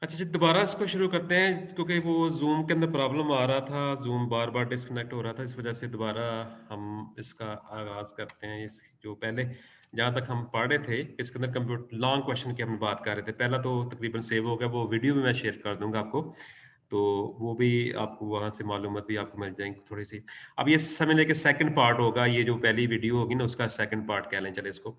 अच्छा जी, दोबारा इसको शुरू करते हैं क्योंकि वो ज़ूम के अंदर प्रॉब्लम आ रहा था, ज़ूम बार-बार डिस्कनेक्ट हो रहा था, इस वजह से दोबारा हम इसका आगाज़ करते हैं। इस जो पहले जहाँ तक हम पढ़ रहे थे, इसके अंदर लॉन्ग क्वेश्चन की हम बात कर रहे थे। पहला तो तकरीबन सेव हो गया, वो वीडियो भी मैं शेयर कर दूँगा आपको, तो वो भी आपको वहाँ से मालूमात भी आपको मिल जाएँगी थोड़ी-सी। अब ये समझ लें कि सेकंड पार्ट होगा, ये जो पहली वीडियो होगी ना, उसका सेकंड पार्ट कह लें चलें इसको।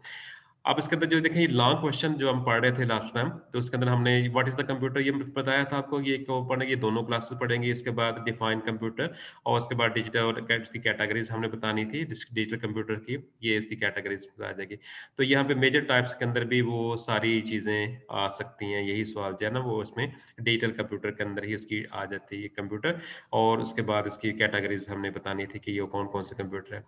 अब इसके अंदर जो देखें, ये लॉन्ग क्वेश्चन जो हम पढ़ रहे थे लास्ट टाइम, तो उसके अंदर हमने व्हाट इज़ द कंप्यूटर ये बताया था आपको, ये क्यों पढ़ेंगे, ये दोनों क्लासेस पढ़ेंगे, इसके बाद डिफाइन कंप्यूटर और उसके बाद डिजिटल और उसकी कैटेगरीज़ हमने बतानी थी, डिजिटल कंप्यूटर की, ये इसकी कैटेगरीज़ आ जाएगी। तो यहाँ पे मेजर टाइप्स के अंदर भी वो सारी चीज़ें आ सकती हैं, यही सवाल जो है ना वो उसमें डिजिटल कंप्यूटर के अंदर ही उसकी आ जाती है कंप्यूटर, और उसके बाद उसकी कैटेगरीज़ हमने बतानी थी कि ये कौन-कौन से कंप्यूटर हैं।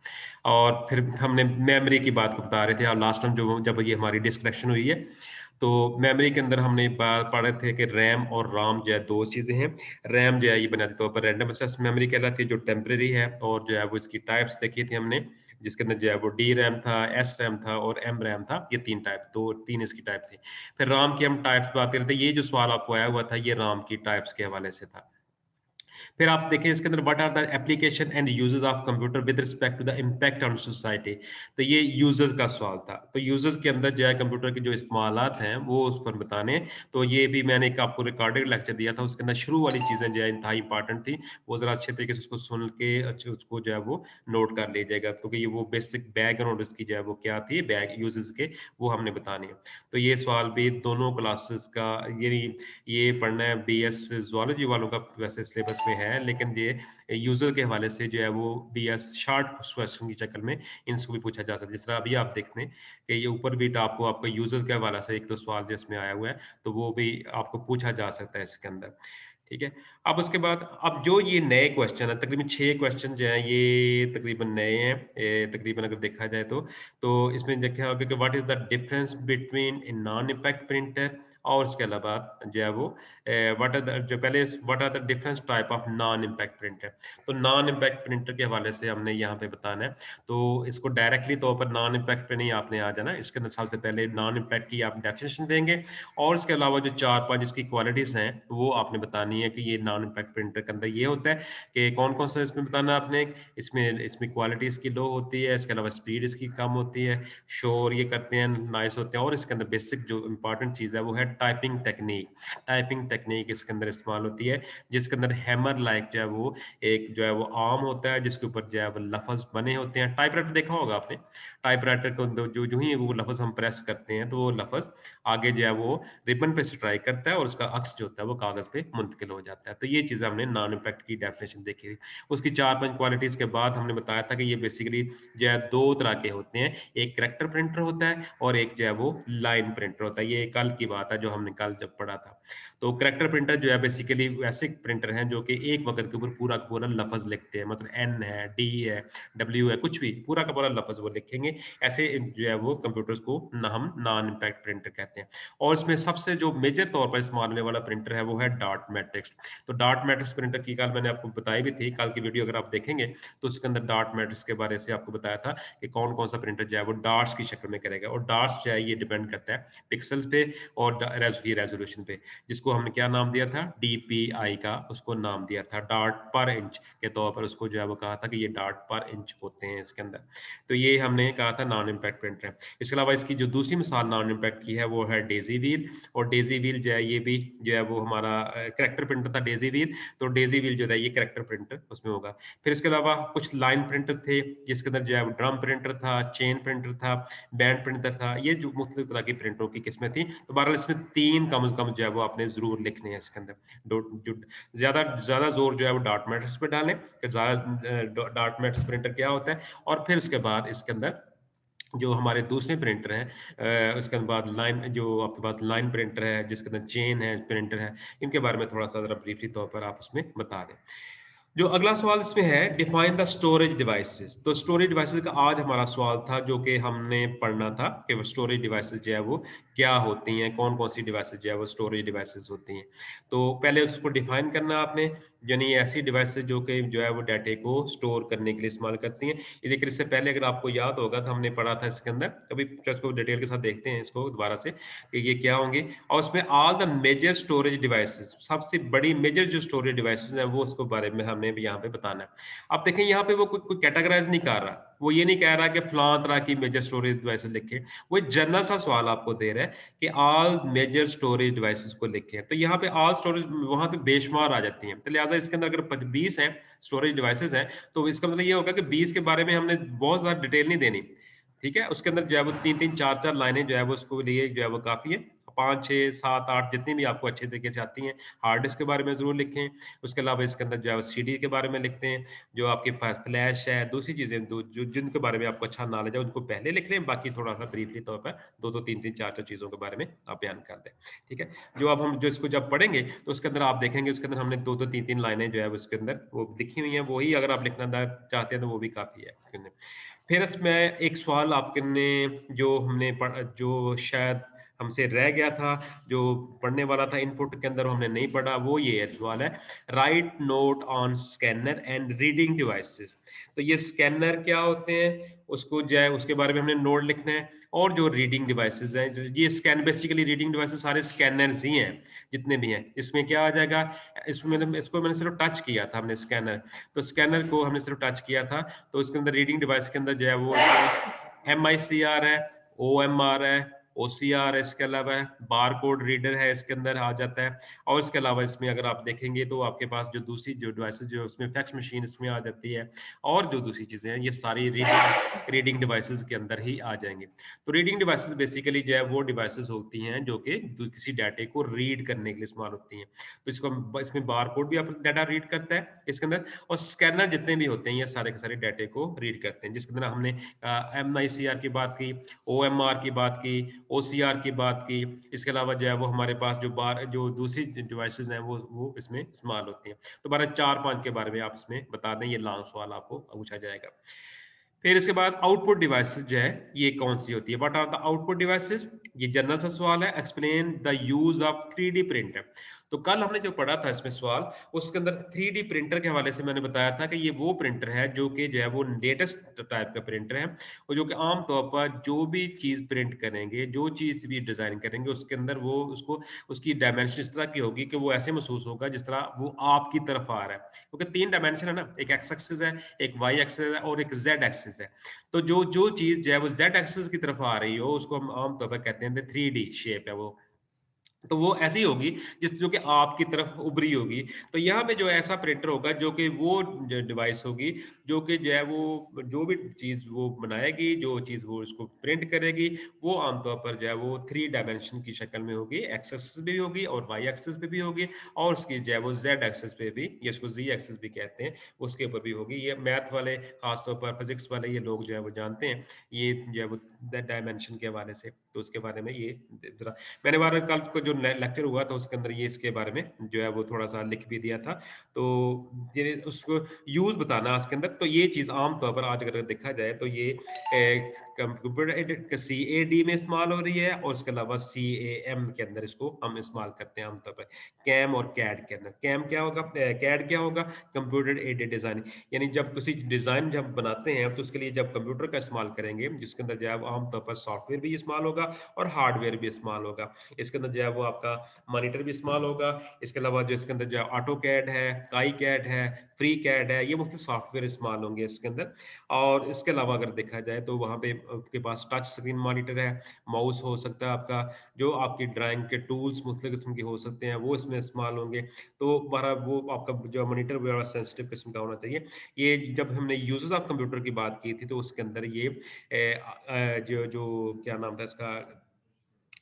और फिर हमने मेमोरी की बात को बता रहे थे, और लास्ट टाइम जो जब ये हमारी डिस्कशन हुई है, तो मेमोरी के अंदर हमने पढ़ रहे थे कि रैम और रोम जो है 2 चीज़ें हैं। रैम जो है ये बुनियादी तौर पर रैंडम एक्सेस मेमोरी कहलाती है, जो टेम्परेरी है, और जो है वो इसकी टाइप्स देखी थी हमने, जिसके अंदर जो है वो डी रैम था, एस रैम था और एम रैम था। ये 3 टाइप 2-3 इसकी टाइप थी। फिर रोम की हम टाइप्स बात कर रहे थे, ये जो सवाल आपको आया हुआ था, ये रोम की टाइप्स के हवाले से था। फिर आप देखिए इसके अंदर what are the application and uses of computer with respect to the impact on society. तो ये यूजर्स का सवाल था। तो यूजर्स के अंदर जो है कंप्यूटर के जो इस्तेमालात हैं वो उस पर बताने। तो ये भी मैंने एक आपको रिकॉर्डेड लेक्चर दिया था, उसके अंदर शुरू वाली चीज़ें जो है इंतहाई इंपॉर्टेंट थी। वो ज़रा अच्छे तरीके से उसको सुन के उसको जो है वो नोट कर लीजिएगा, क्योंकि ये वो बेसिक बैकग्राउंड उसकी जो है वो क्या थी बैक यूजेस के, वो हमने बताने हैं। तो ये सवाल भी दोनों क्लासेस का ये पढ़ना है, बीएस ज़ूलॉजी वालों का वैसे सिलेबस में है, लेकिन ये यूज़र के हवाले से जो है वो बीएस शॉर्ट क्वेश्चन की शक्ल में इनको भी पूछा जा सकता है। जिस तरह अभी आप देखते हैं कि ये ऊपर भी आपको आपका यूज़र के हवाले से एक तो सवाल जिसमें आया हुआ है, तो वो भी आपको पूछा जा सकता है इसके अंदर। ठीक है? अब उसके बाद अब जो ये नए क्वेश्चन हैं, तकरीबन 6 क्वेश्चन जो हैं, ये तकरीबन नए हैं। तकरीबन अगर देखा जाए तो इसमें देखा होगा कि what is the difference between a non impact printer, और उसके अलावा जो है वो व्हाट आर द जो पहले what are the different type of non impact printer. तो नॉन इम्पैक्ट प्रिंटर के हवाले से हमने यहाँ पे बताना है। तो इसको डायरेक्टली तौर पर नॉन इम्पैक्ट पे नहीं आपने आ जाना, इसके अंदर सबसे पहले नॉन इम्पैक्ट की आप डेफिनेशन देंगे, और इसके अलावा जो 4-5 इसकी क्वालिटीज़ हैं, वो आपने बतानी है कि ये नॉन इम्पैक्ट प्रिंटर के अंदर ये होता है कि कौन-कौन सा इसमें बताना है आपने। इसमें क्वालिटी इसकी लो होती है, इसके अलावा स्पीड इसकी कम होती है, शोर ये करते हैं, नॉइज़ होते हैं, और इसके अंदर बेसिक जो इम्पोर्टेंट चीज़ है वो है टाइपिंग टेक्नीक। टाइपिंग टेक्नीक इसके अंदर इस्तेमाल होती है, जिसके अंदर हैमर लाइक जो है वो एक जो है वो आर्म होता है, जिसके ऊपर जो है वो लफ़्ज़ बने होते हैं। टाइपराइटर देखा होगा आपने, टाइपराइटर को जो जो जो ही वो लफ़्ज़ हम प्रेस करते हैं, तो वो लफ़्ज़ आगे जो है वो रिबन पे स्ट्राइक करता है, और उसका अक्स जो होता है वो कागज़ पे मुंतकिल हो जाता है। तो ये चीज़ हमने नॉन इम्पैक्ट की डेफिनेशन देखी थी। उसकी 4-5 क्वालिटीज़ के बाद हमने बताया था कि ये बेसिकली जो है 2 तरह के होते हैं, एक करैक्टर प्रिंटर होता है और एक जो है वो लाइन प्रिंटर होता है। ये कल की बात है जो हमने कल जब पढ़ा था। तो करैक्टर प्रिंटर जो है बेसिकली वैसे प्रिंटर हैं जो कि एक वक़्त के ऊपर पूरा का पूरा लफ़्ज़ लिखते हैं, मतलब एन है, डी है, डब्ल्यू है, कुछ भी पूरा का पूरा लफ़्ज़ वो लिखेंगे। ऐसे जो है वो कंप्यूटर्स को हम नॉन इम्पैक्ट प्रिंटर कहते हैं। और इसमें सबसे जो मेजर तौर पर इस्तेमाल होने वाला प्रिंटर है वो है डॉट मैट्रिक्स। तो डॉट मैट्रिक्स प्रिंटर की कल मैंने आपको बताई भी थी, कल की वीडियो अगर आप देखेंगे तो उसके अंदर डॉट मैट्रिक्स के बारे से आपको बताया था कि कौन-कौन सा प्रिंटर जो है वो डॉट्स की शक्ल में करेगा, और डॉट्स जो है ये डिपेंड करता है पिक्सेल्स पे और रेज़ोल्यूशन पे, जिसको हमने क्या नाम दिया था, डीपीआई का उसको नाम दिया था, डॉट पर इंच के तौर पर उसको जो है वो कहा था कि ये डॉट पर इंच होते हैं इसके अंदर। तो ये हमने कहा था नॉन इम्पैक्ट प्रिंटर है। इसके अलावा इसकी जो दूसरी मिसाल नॉन इम्पैक्ट की है वो है डेज़ी व्हील, और डेज़ी व्हील जो है ये भी जो है वो हमारा करैक्टर प्रिंटर था डेज़ी व्हील, तो डेज़ी व्हील जो है ये करैक्टर प्रिंटर उसमें होगा। फिर इसके अलावा कुछ लाइन प्रिंटर थे, जिसके अंदर जो है वो ड्रम प्रिंटर था, चेन प्रिंटर था, बैंड प्रिंटर था, ये जो मुख्तलिफ तरह की प्रिंटरों की किस्में थी। तो बहरहाल इसमें 3 कम से कम जो है वो आपने ज़रूर लिखने हैं इसके अंदर। डो जो ज़्यादा ज़्यादा ज़ोर जो है वो डॉट मैट्रिक्स पे डालें, फिर डॉट मैट्रिक्स प्रिंटर क्या होता है, और फिर उसके बाद इसके अंदर जो हमारे दूसरे प्रिंटर हैं, उसके बाद लाइन जो आपके पास लाइन प्रिंटर है, जिसके अंदर चेन है, प्रिंटर है, इनके बारे में थोड़ा-सा ज़रा ब्रीफली तौर पर आप उसमें बता दें। जो अगला सवाल इसमें है, डिफाइन द स्टोरेज डिवाइसेस। तो स्टोरेज डिवाइसेस का आज हमारा सवाल था, जो कि हमने पढ़ना था कि वो स्टोरेज डिवाइसेस जो है वो क्या होती हैं, कौन कौन सी डिवाइसेस जो है वो स्टोरेज डिवाइसेस होती हैं। तो पहले उसको डिफाइन करना आपने, यानी ऐसी डिवाइसेस जो कि जो है वो डाटे को स्टोर करने के लिए इस्तेमाल करती हैं। ये देखिए, इससे पहले अगर आपको याद होगा तो हमने पढ़ा था इसके अंदर, अभी इसको डिटेल के साथ देखते हैं इसको दोबारा से कि ये क्या होंगी। और उसमें all the major storage devices, सबसे बड़ी मेजर जो स्टोरेज डिवाइसेस हैं वो उसके बारे में हमने भी यहाँ पे बताना है। अब देखें यहाँ पे वो कोई कैटेगराइज नहीं कर रहा, वो ये नहीं कह रहा कि फलां तरह की मेजर स्टोरेज डिवाइसेस लिखे, वो एक जनरल सा सवाल आपको दे रहा है कि ऑल मेजर स्टोरेज डिवाइसेस को लिखे। तो यहाँ पे ऑल स्टोरेज वहां पे बेशुमार आ जाती हैं, तो लिहाजा इसके अंदर अगर 20 है स्टोरेज डिवाइसेस हैं, तो इसका मतलब ये होगा कि 20 के बारे में हमने बहुत ज्यादा डिटेल नहीं देनी। ठीक है, उसके अंदर जो है वो 3-3 4-4 लाइनें जो है वो उसको लिए जो है वो काफ़ी है। 5, 6, 7, 8 जितनी भी आपको अच्छे तरीके से आती हैं। हार्ड डिस्क के बारे में ज़रूर लिखें। उसके अलावा इसके अंदर जो है वो सीडी के बारे में लिखते हैं। जो आपके पास फ्लैश है, दूसरी चीज़ें दो जो जिनके बारे में आपको अच्छा नॉलेज है उनको पहले लिख लें, बाकी थोड़ा-सा ब्रीफली तौर पर 2-2 3-3 4-4 चीज़ों के बारे में आप बयान कर दें। ठीक है? जो अब हम जो इसको जब पढ़ेंगे तो उसके अंदर आप देखेंगे, उसके अंदर हमने 2-2 3-3 लाइनें जो है उसके अंदर वो लिखी हुई हैं। वही अगर आप लिखना चाहते हैं तो वो भी काफ़ी है। फिर इसमें एक सवाल आपके ने जो हमने जो शायद हमसे रह गया था, जो पढ़ने वाला था इनपुट के अंदर हमने नहीं पढ़ा, वो ये है सवाल है, right note on scanner and reading devices. तो ये स्कैनर क्या होते हैं, उसको जो है उसके बारे में हमने नोट लिखना है। और जो रीडिंग डिवाइसेस हैं, ये स्कैन बेसिकली रीडिंग डिवाइसेस सारे स्कैनर्स ही हैं जितने भी हैं। इसमें क्या आ जाएगा, इसमें इसको मैंने सिर्फ टच किया था हमने स्कैनर, तो स्कैनर को हमने सिर्फ टच किया था। तो इसके अंदर रीडिंग डिवाइस के अंदर जो है वो MICR है, OMR है, OCR है, इसके अलावा बार कोड रीडर है, इसके अंदर आ जाता है। और इसके अलावा इसमें अगर आप देखेंगे तो आपके पास जो दूसरी जो डिवाइसेस जो उसमें फैक्स मशीन इसमें आ जाती है। और जो दूसरी चीजें हैं ये सारी रीडिंग रीडिंग डिवाइसेस के अंदर ही आ जाएंगे। तो रीडिंग डिवाइसेस बेसिकली जो है वो डिवाइसेस होती हैं जो कि किसी डाटे को रीड करने के लिए इस्तेमाल होती हैं। तो इसमें बार कोड भी आप डाटा रीड करता है इसके अंदर, और स्कैनर जितने भी होते हैं ये सारे के सारे डाटे को रीड करते हैं। जिसके अंदर हमने MICR की बात की, OMR की बात की, OCR की बात की। इसके अलावा जो है वो हमारे पास जो दूसरी डिवाइसेस हैं वो इसमें इस्तेमाल होती हैं। तो 4-5 के बारे में आप इसमें बता दें, ये लॉन्ग सवाल आपको पूछा जाएगा। फिर इसके बाद आउटपुट डिवाइसेस जो है ये कौन सी होती है, what are the output devices. ये जनरल सा सवाल है, explain the use of 3D printer. तो कल हमने जो पढ़ा था इसमें सवाल, उसके अंदर 3D प्रिंटर के हवाले से मैंने बताया था कि ये वो प्रिंटर है जो कि जो है वो लेटेस्ट टाइप का प्रिंटर है, और जो कि आम तौर पर जो भी चीज़ प्रिंट करेंगे, जो चीज़ भी डिज़ाइन करेंगे उसके अंदर वो उसको उसकी डायमेंशन इस तरह की होगी कि वो ऐसे महसूस होगा जिस तरह वो आपकी तरफ आ रहा है। क्योंकि 3 डायमेंशन है ना, एक एक्स एक्सिस है, एक वाई एक्सिस है और एक जेड एक्सिस है। तो जो जो चीज़ जो है वो जेड एक्सिस की तरफ आ रही हो उसको हम आम तौर पर कहते हैं 3D शेप है वो। तो वो ऐसी होगी जो कि आपकी तरफ उभरी होगी। तो यहाँ पे जो ऐसा प्रिंटर होगा जो कि वो डिवाइस होगी जो कि जो है वो जो भी चीज़ वो बनाएगी, जो चीज़ वो उसको प्रिंट करेगी, वो आमतौर पर जो है वो 3 डायमेंशन की शक्ल में होगी, एक्स एक्सिस पे भी होगी और वाई एक्सिस पे भी होगी, और उसकी जो है वो जेड एक्सिस पे भी, या इसको जी एक्सिस भी कहते हैं, उसके ऊपर भी होगी। ये मैथ वाले, खासतौर पर फिजिक्स वाले ये लोग जो है वो जानते हैं ये जो है वो डायमेंशन के हवाले से। तो उसके बारे में ये जरा मैंने बार कल को जो लेक्चर हुआ था उसके अंदर ये इसके बारे में जो है वो थोड़ा-सा लिख भी दिया था। तो ये उसको यूज़ बताना उसके अंदर, तो ये चीज़ आम तौर पर आज अगर देखा जाए तो ये कंप्यूटर एडेड CAD में इस्तेमाल हो रही है, और उसके अलावा CAM के अंदर इसको हम इस्तेमाल करते हैं आम तौर पर। कैम और कैड के अंदर। कैम क्या होगा, कैड क्या होगा? Computer aided design. यानी जब किसी डिज़ाइन जब बनाते हैं तो उसके लिए जब कंप्यूटर का इस्तेमाल करेंगे, जिसके अंदर जो है आम तौर पर सॉफ्टवेयर भी इस्तेमाल होगा और हार्डवेयर भी इस्तेमाल होगा। इसके अंदर जो है वो आपका मॉनिटर भी इस्तेमाल होगा। इसके अलावा जो इसके अंदर जो है ऑटोकैड है, काईकैड है, फ्रीकैड है, ये मुख्तलिफ सॉफ्टवेयर इस्तेमाल होंगे इसके अंदर। और इसके अलावा अगर देखा जाए तो वहाँ पे आपके पास टच स्क्रीन मॉनिटर है, माउस हो सकता है आपका, जो आपकी ड्राइंग के टूल्स मुख्तलिफ किस्म के हो सकते हैं वो इसमें इस्तेमाल होंगे। तो बहरहाल वो आपका जो मॉनिटर बड़ा सेंसिटिव किस्म का होना चाहिए। ये जब हमने यूजेस ऑफ कंप्यूटर की बात की थी तो उसके अंदर ये जो जो क्या नाम था इसका,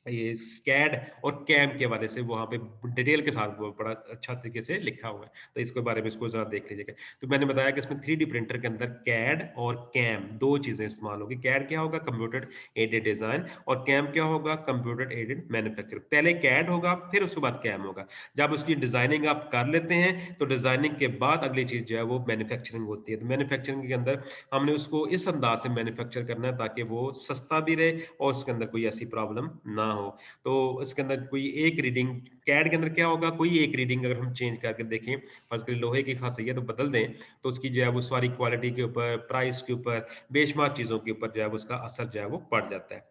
ये स्कैड और कैम के हवाले से वहाँ पे डिटेल के साथ वो बड़ा अच्छा तरीके से लिखा हुआ है, तो इसके बारे में इसको ज़रा देख लीजिएगा। तो मैंने बताया कि इसमें 3D प्रिंटर के अंदर कैड और कैम 2 चीज़ें इस्तेमाल होगी। कैड क्या होगा? कंप्यूटर एडेड डिज़ाइन, और कैम क्या होगा? Computer aided manufacturing. पहले कैड होगा, फिर उसके बाद कैम होगा। जब उसकी डिज़ाइनिंग आप कर लेते हैं, तो डिज़ाइनिंग के बाद अगली चीज़ जो है वो मैन्युफैक्चरिंग होती है। तो मैन्युफैक्चरिंग के अंदर हमने उसको इस अंदाज से मैन्युफैक्चर करना है ताकि वो सस्ता भी रहे और उसके अंदर कोई ऐसी प्रॉब्लम ना हो। तो इसके अंदर कोई एक रीडिंग, कैड के अंदर क्या होगा? कोई एक रीडिंग अगर हम चेंज करके देखें, फर्ज करें लोहे की खास है तो बदल दें, तो उसकी जो है वो सारी क्वालिटी के ऊपर, प्राइस के ऊपर, बेशुमार चीज़ों के ऊपर जो है वो उसका असर जो है वो पड़ जाता है।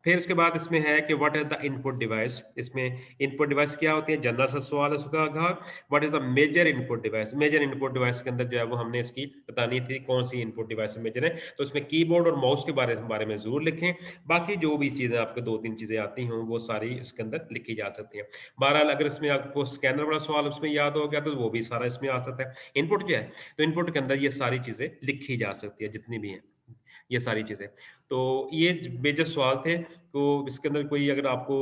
फिर उसके बाद इसमें है कि what is the input device. इसमें इनपुट डिवाइस क्या होती है? जनरल सा सवाल है उसका था। What is the major input device? Major input device के अंदर जो है वो हमने इसकी बतानी थी कौन सी इनपुट डिवाइस मेजर है। तो इसमें कीबोर्ड और माउस के बारे में ज़रूर लिखें। बाकी जो भी चीज़ें आपको 2-3 चीज़ें आती हों, वो सारी इसके अंदर लिखी जा सकती हैं। बहरहाल अगर इसमें आपको स्कैनर वाला सवाल उसमें याद हो गया, तो वो भी सारा इसमें आ सकता है। इनपुट क्या है? तो इनपुट के अंदर ये सारी चीज़ें लिखी जा सकती है, जितनी भी हैं, ये सारी चीज़ें। तो ये मेजर सवाल थे, तो इसके अंदर कोई अगर आपको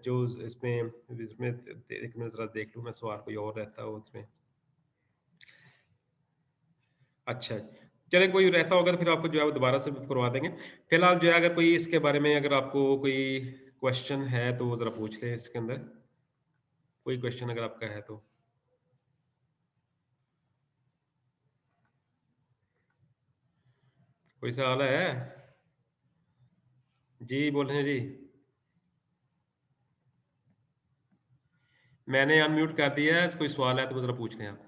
जो इसमें इसमें एक मिनट ज़रा देख लूँ मैं, सवाल कोई और रहता हो उसमें। अच्छा, चलिए कोई रहता होगा तो फिर आपको जो है वो दोबारा से करवा देंगे। फिलहाल जो है अगर कोई इसके बारे में अगर आपको कोई क्वेश्चन है तो वो ज़रा पूछ लें इसके अंदर। कोई क्वेश्चन अगर आपका है तो? कोई सवाल है? जी, बोलें जी। मैंने अनम्यूट कर दिया है, कोई सवाल है तो वो ज़रा पूछ लें आप।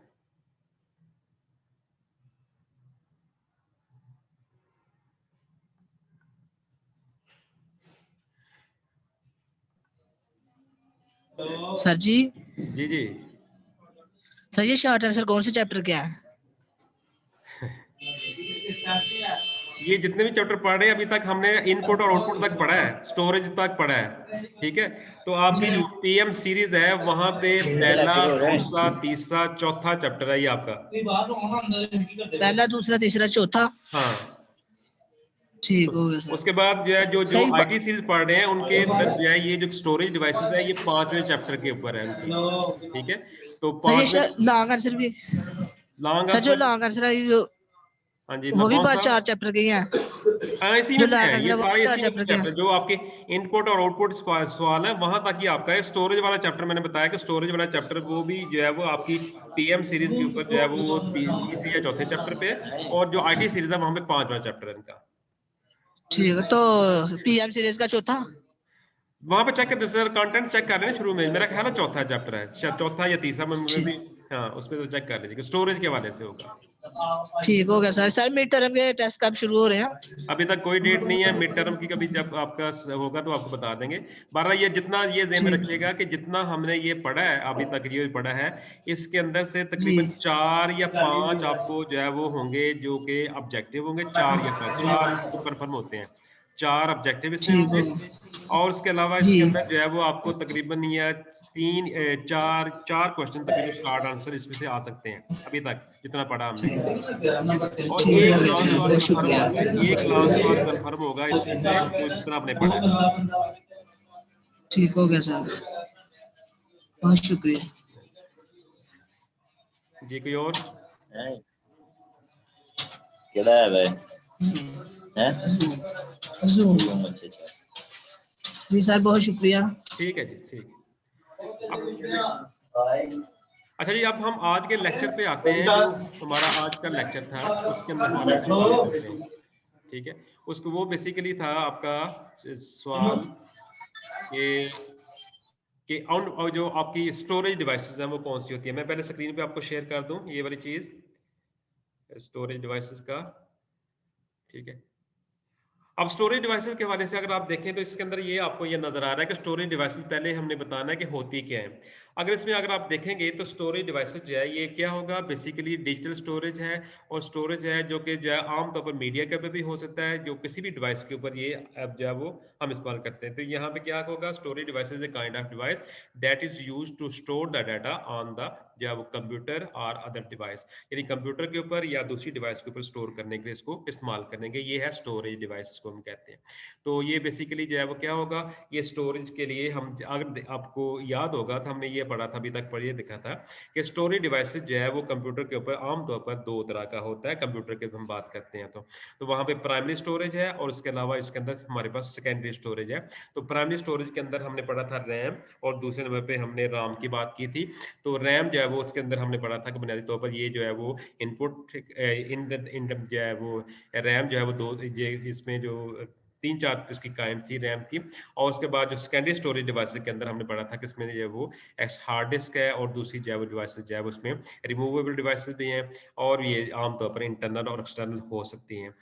सर जी, जी, जी। सर ये शॉर्ट आंसर कौन से चैप्टर के हैं? ये जितने भी चैप्टर पढ़ रहे हैं अभी तक हमने इनपुट और आउटपुट तक पढ़ा है, स्टोरेज तक पढ़ा है, ठीक है? तो आपकी जो पीएम सीरीज है वहाँ पे पहला, दूसरा, तीसरा, चौथा चैप्टर है ये आपका। पहला, दूसरा, तीसरा, चौथा। हाँ। ठीक हो गया सर। उसके बाद जो है जो सही आईटी सीरीज पढ़ रहे हैं उनके अंदर जो है ये जो स्टोरेज डिवाइसेस है ये 5वें चैप्टर के ऊपर है उनकी, ठीक है? तो सर ये 5वें लॉन्ग आंसर भी, लॉन्ग सर जो आंसर, लॉन्ग आंसर है ये जो हाँ जी, वो भी कौन सा? 4 चैप्टर के ही हैं। हाँ, इसी जो में से लॉन्ग है, आंसर ये है वो भी सारे 4 इसी में से चैप्टर के चैप्टर हैं। जो आपके इनपुट और आउटपुट सवाल है वहां तक ही आपका है। स्टोरेज वाला चैप्टर मैंने बताया कि स्टोरेज वाला चैप्टर वो भी जो है वो आपकी पीएम सीरीज के ऊपर जो है वो तीसरे या चौथे चैप्टर पे है, और जो आईटी सीरीज है वहां पे 5वां चैप्टर है इनका। ठीक है, तो पीएम सीरीज का चौथा। वहां पे चेक कर सर, कंटेंट चेक कर रहे हैं शुरू में, मेरा ख्याल है चौथा चैप्टर है, शायद चौथा या तीसरा में मुझे भी। ठीक हाँ, उसमें तो चेक कर लीजिए, स्टोरेज के हवाले से होगा। ठीक हो गया सर। सर मिड टर्म के टेस्ट कब शुरू हो रहे हैं? अभी तक कोई डेट नहीं है मिड टर्म की, कभी जब आपका होगा तो आपको बता देंगे। बारह ये जितना ये ज़हन में ठीक रखिएगा कि जितना हमने ये पढ़ा है अभी तक, ये पढ़ा है, इसके अंदर से जी। तकरीबन 4 या 5 आपको जो है वो होंगे जो कि ऑब्जेक्टिव होंगे, 4 या 5, 4 तो कन्फर्म होते हैं। 4 ऑब्जेक्टिव इसमें ठीक होंगे, हो गया और उसके अलावा जी। इसके अंदर जो है वो आपको तकरीबन या 4 क्वेश्चन तकरीबन शॉर्ट आंसर इसमें से आ सकते हैं, अभी तक जितना पढ़ा हमने, ठीक है? और ठीक एक हो गया लॉन्ग सर, सवाल बहुत कंफर्म शुक्रिया। होगा, एक लॉन्ग सवाल कंफर्म होगा इसमें से जो जितना आपने पढ़ा है। ठीक हो गया सर, बहुत शुक्रिया। जी, कोई और? केड़ा है भाई? हैं? जूम। अच्छा। जी सर, बहुत शुक्रिया। ठीक है जी, ठीक है। अच्छा जी, अब हम आज के लेक्चर पे आते हैं। जो हमारा आज का लेक्चर था उसके हवाले से बात करते हैं, ठीक है? उसको वो बेसिकली था आपका सवाल कि और जो आपकी स्टोरेज डिवाइसेस हैं वो कौन सी होती है। मैं पहले स्क्रीन पे आपको शेयर कर दूं ये वाली चीज स्टोरेज डिवाइसेस का, ठीक है? अब स्टोरेज डिवाइसेस के हवाले से अगर आप देखें तो इसके अंदर ये आपको ये नजर आ रहा है कि स्टोरेज डिवाइसेस पहले हमने बताना है कि होती क्या है। अगर इसमें अगर आप देखेंगे तो स्टोरेज डिवाइसेस जो है ये क्या होगा, बेसिकली डिजिटल स्टोरेज है और स्टोरेज है जो कि जो है आमतौर पर मीडिया के ऊपर भी हो सकता है, जो किसी भी डिवाइस के ऊपर ये ऐप जो है वो हम इस्तेमाल करते हैं। तो यहाँ पे क्या होगा, storage device is a kind of device that is used to store the data on the जो है वो कंप्यूटर और अदर डिवाइस, यानी कंप्यूटर के ऊपर या दूसरी डिवाइस के ऊपर स्टोर करने के लिए इसको इस्तेमाल करेंगे। ये है स्टोरेज डिवाइस को हम कहते हैं। तो ये बेसिकली जो है वो क्या होगा, ये स्टोरेज के लिए हम अगर आपको याद होगा तो हमने ये पढ़ा था, अभी तक पढ़िए दिखा था कि स्टोरेज डिवाइसेस जो है वो कंप्यूटर के ऊपर आमतौर पर दो तरह का होता है। कंप्यूटर की हम बात करते हैं तो वहाँ पे प्राइमरी स्टोरेज है और उसके अलावा इसके अंदर हमारे पास सेकेंडरी स्टोरेज है। तो प्राइमरी स्टोरेज के अंदर हमने पढ़ा था रैम और दूसरे नंबर पे हमने राम की बात की थी। तो रैम जो है वो उसके अंदर हमने पढ़ा था कि बुनियादी तौर पर ये जो है वो इनपुट इन जो है वो रैम जो है वो दो ये इसमें जो 3-4 इसकी काइम थी रैम की। और उसके बाद जो सेकेंडरी स्टोरेज डिवाइस के अंदर हमने पढ़ा था कि इसमें जो है वो एक्स हार्ड डिस्क है और दूसरी जो है वो डिवाइसेस जो है वो उसमें रिमूवेबल डिवाइसेस भी हैं और ये आमतौर पर इंटरनल और एक्सटर्नल हो सकती हैं।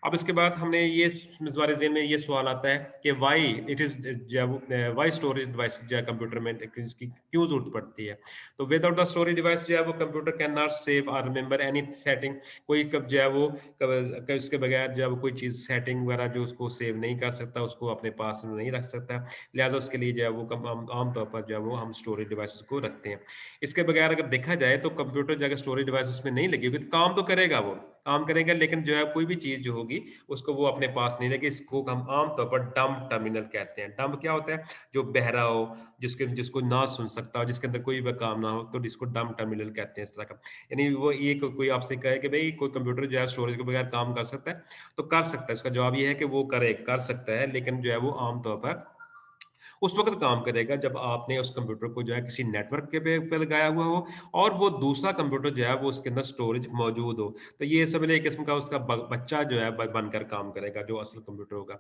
अब इसके बाद हमने ये हमारे ज़हन में ये सवाल आता है कि why it is why storage device जो है कंप्यूटर में इसकी क्यों जरूरत पड़ती है। तो विदाउट द स्टोरेज डिवाइस जो है वो कंप्यूटर कैन नॉट सेव और रिमेंबर एनी सेटिंग, कोई कब जो है वो उसके बगैर जो है वो कोई चीज़ सेटिंग वगैरह जो उसको सेव नहीं कर सकता, उसको अपने पास में नहीं रख सकता। लिहाजा उसके लिए जो है वो आमतौर पर जो है वो हम स्टोरेज डिवाइस को रखते हैं। इसके बगैर अगर देखा जाए तो कंप्यूटर जो अगर स्टोरेज डिवाइस उसमें नहीं लगी होगी तो काम तो करेगा, वो काम करेगा, लेकिन जो है कोई भी चीज़ जो होगी उसको वो अपने पास नहीं रखेगी। इसको हम आमतौर पर डम्ब टर्मिनल कहते हैं। डम्ब क्या होता है, जो बहरा हो, जिसको ना सुन सकता हो, जिसके अंदर कोई भी काम ना हो, तो जिसको डम्ब टर्मिनल कहते हैं इस तरह का। यानी वो ये कोई आपसे कहे कि भाई कोई कंप्यूटर जो है स्टोरेज के बगैर काम कर सकता है, तो कर सकता है। इसका जवाब ये है कि वो कर सकता है, लेकिन जो है वो आमतौर पर उस वक़्त काम करेगा जब आपने उस कंप्यूटर को जो है किसी नेटवर्क के पे लगाया हुआ हो और वो दूसरा कंप्यूटर जो है वो उसके अंदर स्टोरेज मौजूद हो। तो ये समझ लीजिए एक किस्म का उसका बच्चा जो है बनकर काम करेगा, जो असल कंप्यूटर होगा।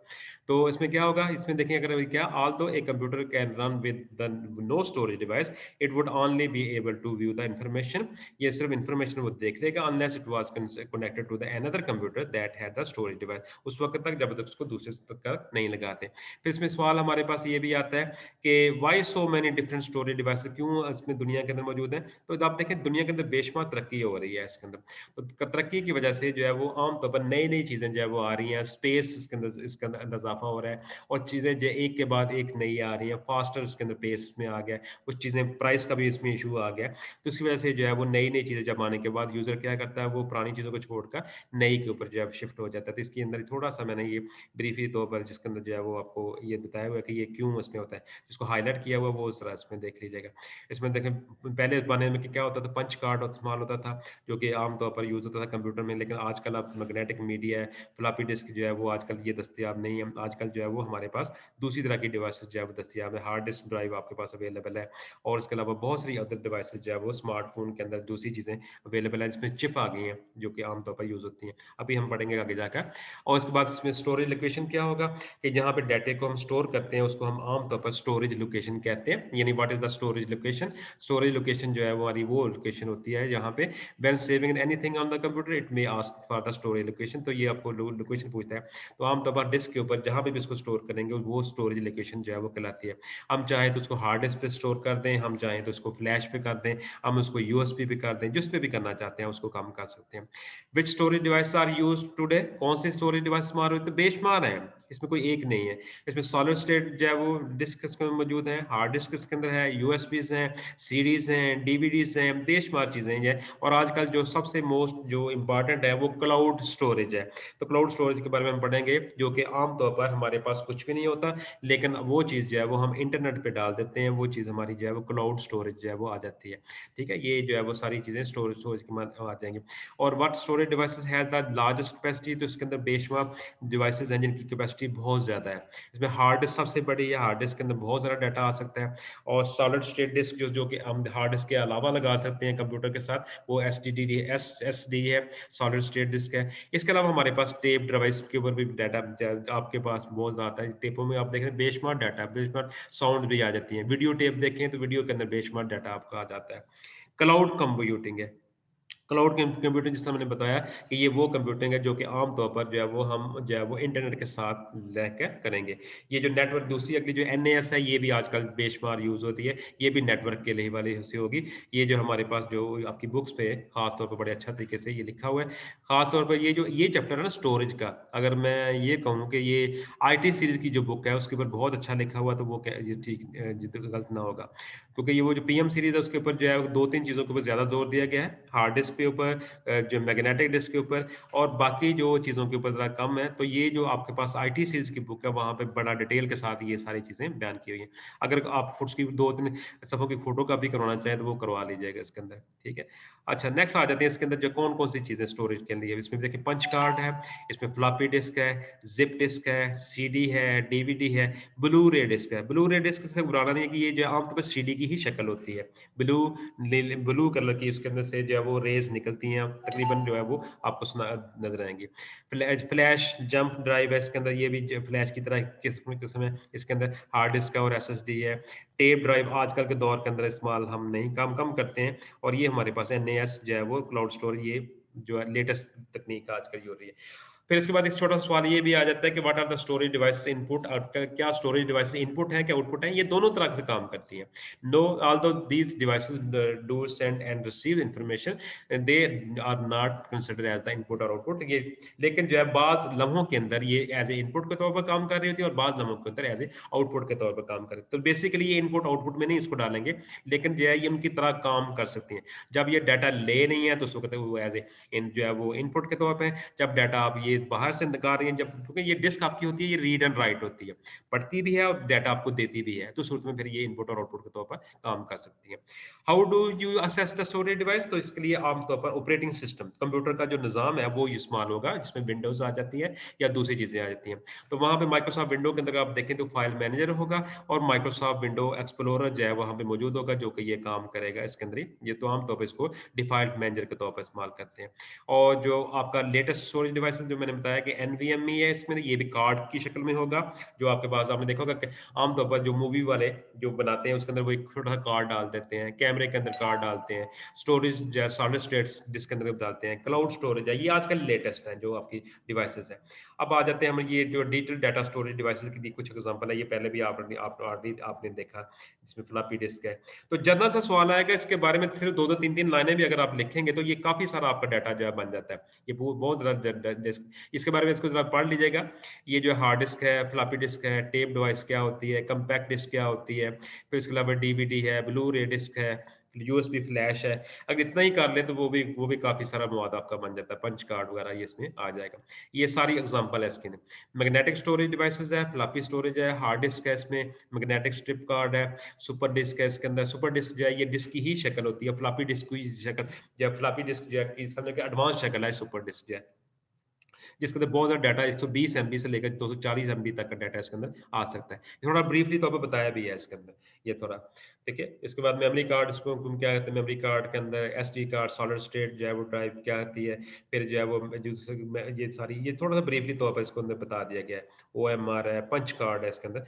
तो इसमें क्या होगा, इसमें देखिए अगर क्या although a computer can run with the no storage device, it would only be able to view the information. ये सिर्फ इंफॉर्मेशन वो देख लेगा unless it was connected to the another computer that had the storage device. उस वक़्त तक जब तक उसको दूसरे तक नहीं लगाते। फिर इसमें सवाल हमारे पास ये भी आता है कि why so many different storage devices, क्यों इसमें दुनिया के अंदर मौजूद हैं। तो आप देखें दुनिया के अंदर बेशुमार तरक्की हो रही है इसके अंदर। तो तरक्की की वजह से जो है वो आमतौर पर नई नई चीज़ें जो है वो आ रही हैं, स्पेस इसके अंदर इजाफा हो रहा है और चीज़ें जो एक के बाद एक नई आ रही हैं, फास्टर इसके अंदर पेस में आ गया, कुछ चीज़ें प्राइस का भी इसमें इशू आ गया। तो इसकी वजह से जो है वो नई नई चीज़ें जब आने के बाद यूज़र क्या करता है, वो पुरानी चीज़ों को छोड़कर नई के ऊपर जो है शिफ्ट हो जाता है। तो इसके अंदर थोड़ा सा मैंने ये ब्रीफली तौर पर जिसके अंदर जो है वो आपको ये बताया हुआ है कि ये क्यों इसमें होता है, जिसको हाईलाइट किया हुआ वो ज़रा इसमें देख लीजिएगा। इसमें देखें पहले ज़माने में क्या होता था, पंच कार्ड इस्तेमाल होता था जो कि आम तौर पर यूज़ होता था कंप्यूटर में, लेकिन आजकल अब मैग्नेटिक मीडिया है, फ्लॉपी डिस्क जो है वो आजकल ये दस्तयाब नहीं है। आजकल जो है वो हमारे पास दूसरी तरह की डिवाइसेस जो है वो दस्तयाब है, हार्ड डिस्क ड्राइव आपके पास अवेलेबल है और इसके अलावा बहुत सारी अदर डिवाइसेस जो है वो स्मार्टफोन के अंदर दूसरी चीज़ें अवेलेबल है, जिसमें चिप आ गई हैं जो कि आमतौर पर यूज़ होती हैं। अभी हम पढ़ेंगे आगे जाकर। और उसके बाद इसमें स्टोरेज लोकेशन क्या होगा कि जहाँ पे डाटे को हम स्टोर करते हैं उसको हम आमतौर पर स्टोरेज लोकेशन कहते हैं। यानी what is the storage location, storage location जो है वो हमारी वो लोकेशन होती है जहाँ पे when saving anything on the computer it may ask for the storage location. तो ये आपको लोकेशन पूछता है, तो आमतौर पर डिस्क के ऊपर जहाँ पे भी इसको स्टोर करेंगे वो स्टोरेज लोकेशन जो है वो कहलाती है। हम चाहे तो उसको हार्ड डिस्क पे स्टोर कर दें, हम चाहें तो उसको फ्लैश पे कर दें, हम उसको यूएसबी पे कर दें, जिस पे भी करना चाहते हैं उसको काम कर सकते हैं। Which storage device are use today, कौन सी स्टोरेज डिवाइस हमारे होते हैं, बेशुमार है, इसमें कोई एक नहीं है। इसमें सॉलिड स्टेट जो है वो डिस्क इसमें मौजूद है, हार्ड डिस्क इसके अंदर है, यूएसबीज हैं, सीडीज हैं, डीवीडीज हैं, बेशुमार चीजें हैं। और आजकल जो सबसे मोस्ट जो इम्पोर्टेंट है वो क्लाउड स्टोरेज है। तो क्लाउड स्टोरेज के बारे में हम पढ़ेंगे, जो कि आमतौर पर हमारे पास कुछ भी नहीं होता, लेकिन वो चीज़ जो है वो हम इंटरनेट पे डाल देते हैं, वो चीज़ हमारी जो है वो क्लाउड स्टोरेज जो है वो आ जाती है। ठीक है, ये जो है वो सारी चीज़ें स्टोरेज के आ जाएंगी। और what storage devices has the largest capacity, तो इसके अंदर बेशुमार डिवाइसेस हैं जिनकी कैपेसिटी बहुत ज़्यादा है। इसमें हार्ड डिस्क सबसे बड़ी है, हार्ड डिस्क के अंदर बहुत सारा डाटा आ सकता है। और सॉलिड स्टेट डिस्क जो कि हम हार्ड डिस्क के अलावा लगा सकते हैं कंप्यूटर के साथ, वो एसएसडी है, सॉलिड स्टेट डिस्क है। इसके अलावा हमारे पास टेप डिवाइस के ऊपर भी डाटा आपके पास बहुत आता है। टेपों में आप देख रहे हैं बेशुमार डाटा, बेशुमार साउंड भी आ जाती है। वीडियो टेप देखें तो वीडियो के अंदर बेशुमार डाटा आपका आ जाता है। क्लाउड कंप्यूटिंग है, क्लाउड कंप्यूटिंग जिस तरह मैंने बताया कि ये वो कंप्यूटिंग है जो कि आम तौर पर जो है वो हम जो है वो इंटरनेट के साथ लेकर करेंगे। ये जो नेटवर्क दूसरी अगली जो एनएएस है ये भी आजकल बेशुमार यूज़ होती है, ये भी नेटवर्क के लिए वाली से होगी। ये जो हमारे पास जो आपकी बुक्स पे ख़ास तौर पे बड़े अच्छा तरीके से ये लिखा हुआ है। ख़ास तौर पर ये जो ये चैप्टर है ना स्टोरेज का, अगर मैं ये कहूँ कि ये आईटी सीरीज़ की जो बुक है उसके ऊपर बहुत अच्छा लिखा हुआ, तो वो क्या ये ठीक गलत ना होगा। क्योंकि ये वो जो पीएम सीरीज़ है उसके ऊपर जो है 2-3 चीज़ों के ऊपर ज़्यादा ज़ोर दिया गया है। हार्ड डिस्क के ऊपर, जो मैग्नेटिक डिस्क के ऊपर, और बाकी जो चीज़ों के ऊपर ज़रा कम है। तो ये जो आपके पास आईटी सीरीज़ की बुक है वहाँ पे बड़ा डिटेल के साथ ये सारी चीज़ें बयान की हुई हैं। अगर आप उसकी 2-3 सफ़ों की फ़ोटोकॉपी करवाना चाहें तो वो करवा लीजिएगा इसके अंदर, ठीक है। अच्छा, नेक्स्ट आ जाते हैं इसके अंदर जो कौन-कौन सी चीज़ें स्टोरेज के लिए है। इसमें देखिए पंच कार्ड है, इसमें फ्लॉपी डिस्क है, ज़िप डिस्क है, सीडी है, डीवीडी है, ब्लू रे डिस्क है। ब्लू रे डिस्क से बुलाना नहीं है कि ये जो आमतौर पर सीडी की ही शक्ल होती है। ब्लू ब्लू कलर की इसके अंदर से जो है वो रेज़ निकलती हैं, तकरीबन जो है वो आपको नज़र आएँगी। फ्लैश जंप ड्राइव है इसके अंदर, ये भी फ्लैश की तरह किस्म है। इसके अंदर हार्ड डिस्क है और एसएसडी है। टेप ड्राइव आजकल के दौर के अंदर इस्तेमाल हम नहीं कम करते हैं, और ये हमारे पास एनएएस जो है वो क्लाउड स्टोरेज, ये जो है लेटेस्ट तकनीक आजकल हो रही है। फिर इसके बाद एक छोटा सवाल ये भी आ जाता है कि what are the storage device input, और क्या स्टोरेज डिवाइस इनपुट है क्या आउटपुट है। ये दोनों तरह से काम करती हैं। No, although these devices do send and receive information, they are not considered as the input और आउटपुट। ये लेकिन जो है बाज लम्हों के अंदर ये एज ए इनपुट के तौर पर काम कर रही होती है और बाज लम्हों के अंदर एज ए आउटपुट के तौर पर काम कर रही है। तो बेसिकली ये इनपुट आउटपुट में नहीं इसको डालेंगे, लेकिन जो है ये उनकी तरह काम कर सकती हैं। जब ये डाटा ले नहीं है तो उसको कहते हैं वो एज ए जो है वो इनपुट के तौर पे। जब डाटा आप ये बाहर से निकाल रही हैं, जब क्योंकि ये डिस्क आपकी होती है, ये रीड एंड राइट होती है, पढ़ती भी है और डाटा आपको देती भी है, तो सूरत में फिर ये इनपुट और आउटपुट के तौर पर काम कर सकती है। How do you assess the storage device, तो इसके लिए आमतौर पर ऑपरेटिंग सिस्टम कंप्यूटर का जो निज़ाम है वो इस्तेमाल होगा, जिसमें विंडोज आ जाती है या दूसरी चीज़ें आ जाती हैं। तो वहाँ पे माइक्रोसॉफ्ट विंडो के अंदर आप देखें तो फाइल मैनेजर होगा, और माइक्रोसॉफ्ट विंडो एक्सप्लोरर जो है वहाँ पे मौजूद होगा, जो कि ये काम करेगा इसके अंदर ही। ये तो आमतौर पर इसको डिफॉल्ट मैनेजर के तौर पर इस्तेमाल करते हैं। और जो आपका लेटेस्ट स्टोरेज डिवाइस जो मैंने बताया कि एनवीएमई है, इसमें ये भी कार्ड की शक्ल में होगा। जो आपके पास आपने देखा होगा कि आमतौर पर जो मूवी वाले जो बनाते हैं उसके अंदर वो एक छोटा सा कार्ड डाल देते हैं, कैमरे के अंदर कार्ड डालते हैं, स्टोरेज जो सॉलिड स्टेट डिस्क के अंदर डालते हैं, क्लाउड स्टोरेज है, ये आजकल लेटेस्ट है जो आपकी डिवाइसेस है। अब आ जाते हैं हम ये जो डिजिटल डाटा स्टोरेज डिवाइसेस की कुछ एग्जांपल है, ये पहले भी आपने देखा, जिसमें फ्लॉपी डिस्क है। तो जनरल सा सवाल आएगा इसके बारे में, सिर्फ 2-2 3-3 लाइनें भी अगर आप लिखेंगे तो ये काफी सारा आपका डाटा जो है बन जाता है। ये बहुत ज़्यादा डिस्क, इसके बारे में इसको ज़रा पढ़ लीजिएगा। ये जो हार्ड डिस्क है, फ्लॉपी डिस्क है, टेप डिवाइस क्या होती है, कॉम्पैक्ट डिस्क क्या होती है, फिर इसके अलावा डीवीडी है, ब्लू रे डिस्क है, यूएसबी फ्लैश है। अगर इतना ही कर ले तो वो भी काफ़ी सारा मवाद आपका बन जाता है, पंच कार्ड वगैरह ये इसमें आ जाएगा। ये सारी एग्जांपल है इसके। मैग्नेटिक स्टोरेज डिवाइसेस है, फ्लॉपी स्टोरेज है, हार्ड डिस्क है, इसमें मैग्नेटिक स्ट्रिप कार्ड है, सुपर डिस्क है, इसके अंदर सुपर डिस्क जो है ये डिस्क की ही शक्ल होती है, फ्लॉपी डिस्क की शक्ल, जब फ्लॉपी डिस्क जो है कि समझ के एडवांस शक्ल है सुपर डिस्क जो है, जिसके अंदर बहुत ज़्यादा डाटा 120 एमबी से लेकर 240 एमबी तक का डाटा इसके अंदर आ सकता है। ये थोड़ा ब्रीफली तौर पे बताया भी है इसके अंदर, ये थोड़ा ठीक है। इसके बाद मेमोरी कार्ड, इसको हम क्या कहते हैं, मेमोरी कार्ड के अंदर एसडी कार्ड, सॉलिड स्टेट जो है वो ड्राइव क्या होती है, फिर जो है वो ये सारी ये थोड़ा सा ब्रीफली तौर पर इसको अंदर बता दिया गया है। ओएमआर है, पंच कार्ड है इसके अंदर।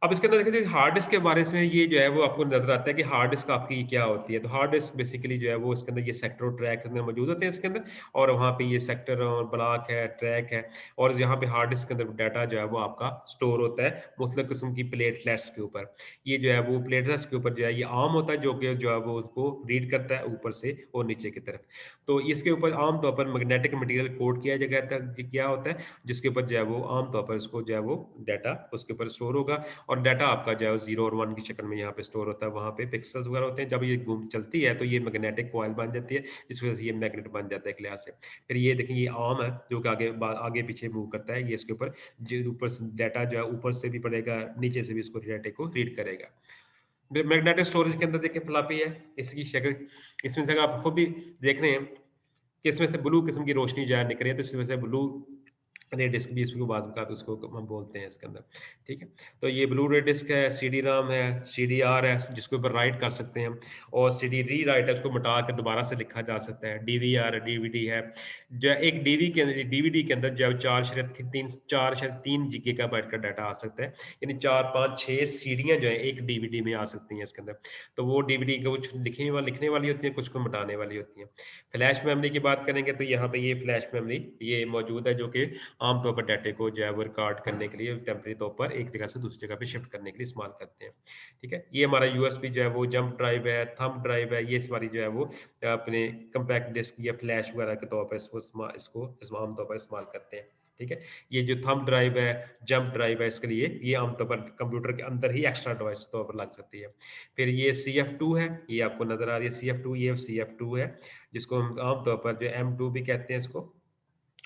अब इसके अंदर देखिए हार्ड डिस्क के बारे में ये जो है वो आपको नजर आता है कि हार्ड डिस्क आपकी क्या होती है। तो हार्ड डिस्क बेसिकली जो है वो इसके अंदर ये सेक्टर और ट्रैक के अंदर मौजूद होते हैं इसके अंदर, और वहाँ पे ये सेक्टर और ब्लॉक है, ट्रैक है, और यहाँ पे हार्ड डिस्क के अंदर डाटा जो है वो आपका स्टोर होता है मुख्तलिफ किस्म की प्लेटलेट्स के ऊपर। ये जो है वो प्लेटलेट्स के ऊपर जो है ये आम होता है, जो कि जो है वो उसको रीड करता है ऊपर से और नीचे की तरफ। तो इसके ऊपर आमतौर पर मैग्नेटिक मटीरियल कोट किया क्या होता है, जिसके ऊपर जो है वो आमतौर पर इसको जो है वो डाटा उसके ऊपर स्टोर होगा, और डाटा आपका जो है 0 और 1 की शक्ल में यहाँ पे स्टोर होता है। वहाँ पे पिक्सेल्स वगैरह होते हैं, जब ये घूम चलती है तो ये मैग्नेटिक कॉइल बन जाती है, जिस वजह से ये मैग्नेट बन जाता है एक लिहाज से। फिर ये देखिए ये आर्म है जो कि आगे पीछे मूव करता है, ये इसके ऊपर जो ऊपर से डाटा जो है ऊपर से भी पड़ेगा, नीचे से भी इसको डाटा को रीड करेगा। मैग्नेटिक स्टोरेज के अंदर देखिए फ्लॉपी है, इसकी शक्ल इसमें से आप खुद भी देख रहे हैं कि इसमें से ब्लू किस्म की रोशनी जो है निकल रही है, तो इस वजह से ब्लू रे डिस्क भी इसको बाद का उसको हम बोलते हैं इसके अंदर, ठीक है। तो ये ब्लू रे डिस्क है, सीडी राम है, सीडीआर है जिसके ऊपर राइट कर सकते हैं, और सीडी री राइट है उसको मिटा कर दोबारा से लिखा जा सकता है। डीवीआर है, डीवीडी है, जो एक डीवीडी के अंदर जो 4 गीगाबाइट का डाटा आ सकता है, यानी 4 5 6 सीडियां जो है एक डीवीडी में आ सकती हैं इसके अंदर। तो वो डीवीडी को कुछ लिखने वाली होती है, कुछ को मिटाने वाली होती है। फ्लैश मेमोरी की बात करेंगे तो यहाँ पे ये फ्लैश मेमोरी ये मौजूद है, जो कि आमतौर पर डाटे को जो है वो रिकॉर्ड करने के लिए टेम्परेरी तौर पर एक जगह से दूसरी जगह पे शिफ्ट करने के लिए इस्तेमाल करते हैं, ठीक है। ये हमारा यूएसबी जो है वो जंप ड्राइव है, थंब ड्राइव है, ये हमारी जो है वो अपने कंपैक्ट डिस्क या फ्लैश वगैरह के तौर पर इसको आमतौर पर इस्तेमाल करते हैं, ठीक है। ये जो थंब ड्राइव है, जंप ड्राइव है, इसके लिए ये आमतौर पर कंप्यूटर के अंदर ही एक्स्ट्रा डिवाइस तौर पर लग सकती है। फिर ये CF2 है, ये आपको नजर आ रही है CF2, ये CF2 है जिसको हम आमतौर पर जो M2 भी कहते हैं इसको।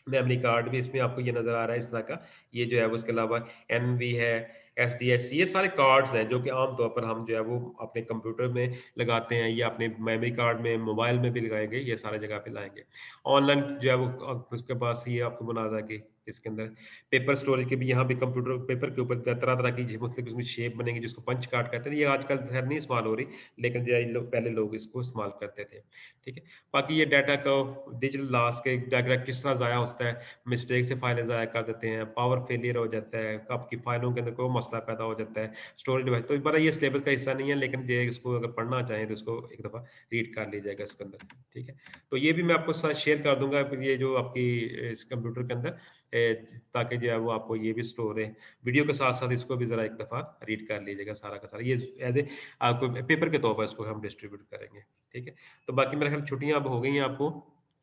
मेमोरी कार्ड भी इसमें आपको ये नजर आ रहा है इस तरह का, ये जो है वो उसके अलावा NV है, SDH, ये सारे कार्ड्स हैं जो कि आमतौर पर हम जो है वो अपने कंप्यूटर में लगाते हैं या अपने मेमोरी कार्ड में, मोबाइल में भी लगाएंगे, ये सारे जगह पे लाएंगे। ऑनलाइन जो है वो उसके पास ये आपको बना रहा कि इसके अंदर पेपर स्टोरेज के भी, यहाँ भी कंप्यूटर पेपर के ऊपर तरह तरह की मतलब उसमें शेप बनेगी जिसको पंच कार्ड कहते हैं। ये आजकल खैर नहीं इस्तेमाल हो रही, लेकिन जो पहले लोग इसको इस्तेमाल करते थे, ठीक है। बाकी ये डाटा को डिजिटल लॉस के डाटा किस तरह ज़ाया होता है, मिस्टेक से फाइलें ज़ाया कर देते हैं, पावर फेलियर हो जाता है, आपकी फाइलों के अंदर कोई मसला पैदा हो जाता है, स्टोरेज डिवाइस। तो बड़ा ये सिलेबस का हिस्सा नहीं है, लेकिन ये इसको अगर पढ़ना चाहें तो इसको एक दफ़ा रीड कर लीजिएगा इसके अंदर, ठीक है। तो ये भी मैं आपको साथ शेयर कर दूंगा ये जो आपकी इस कंप्यूटर के अंदर, ताकि जो है वो आपको ये भी स्टोर है वीडियो के साथ साथ, इसको भी ज़रा एक दफ़ा रीड कर लीजिएगा सारा का सारा। ये एज ए आपको पेपर के तौर पर इसको हम डिस्ट्रीब्यूट करेंगे, ठीक है। तो बाकी मेरे ख्याल छुट्टियां अब हो गई हैं आपको,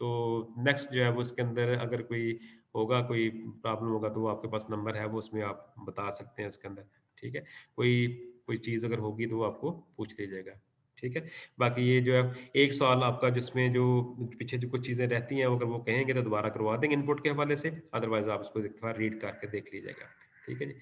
तो नेक्स्ट जो है वो इसके अंदर अगर कोई होगा, कोई प्रॉब्लम होगा तो वो आपके पास नंबर है, वो उसमें आप बता सकते हैं इसके अंदर, ठीक है। कोई कोई चीज़ अगर होगी तो वो आपको पूछ लीजिएगा, ठीक है। बाकी ये जो है एक सवाल आपका जिसमें जो पीछे जो कुछ चीज़ें रहती हैं अगर वो कहेंगे तो दोबारा करवा देंगे इनपुट के हवाले से, अदरवाइज आप उसको एक बार रीड करके देख लीजिएगा, ठीक है जी।